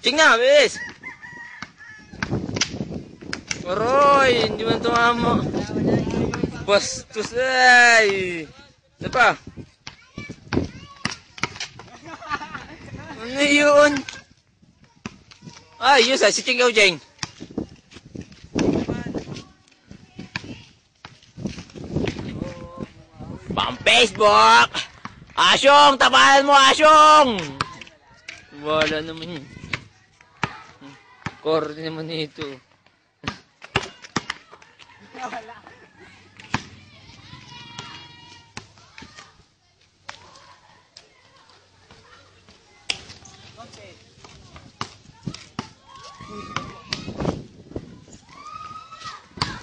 Ching na, bis! Aroy, hindi man tumama. Bastos ay! Ano pa? Ano yun? Ay, yun sa, si Ching Ching. Pang Facebook! Asyong! Tapalan mo, Asyong! Wala naman yun. Core naman ito. Wala.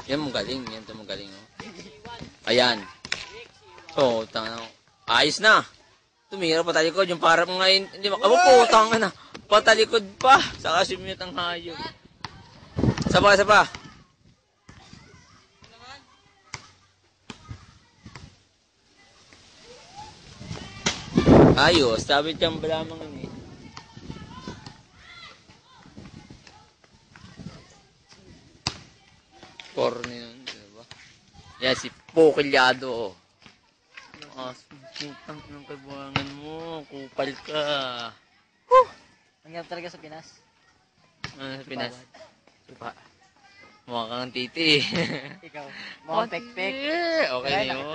Yan mo galing, yan mo galing. Oh. Ayan. Oh, tanga. Ayos na. Tumira patalikod yung para mo ngayon. Hindi makabu po, tanga na. Patalikod pa. Saka simute ang hayop. Sapa, sapa. Ayos, sabi dyan ba lamang yun eh. Corny nun, diba? Yan, si Pokilyado, oh. Sintang ng kabuhangan mo, kupal ka. Nangyari talaga sa Pinas. Ano sa Pinas? Supa. Mukha kang titi. Ikaw. Mukhang pek-pek. Okay na yun.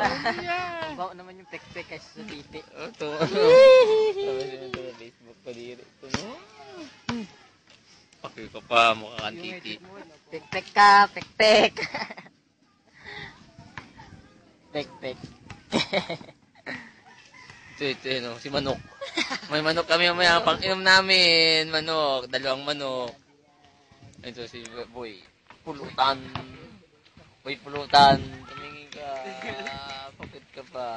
Ang bawa naman yung pek-pek kaysa sa titi. Ito. Tapos yun ito sa Facebook ko dito. Ito no? Okay ka pa, mukha kang titi. Pek-pek ka, pek-pek. Pek-pek. Ito, no? Si Manok. May manok kami mamaya pang inom namin. Manok, 2 manok. Ito si Boy. Pulutan. Boy, pulutan. Tumingin ka. Bakit ka pa?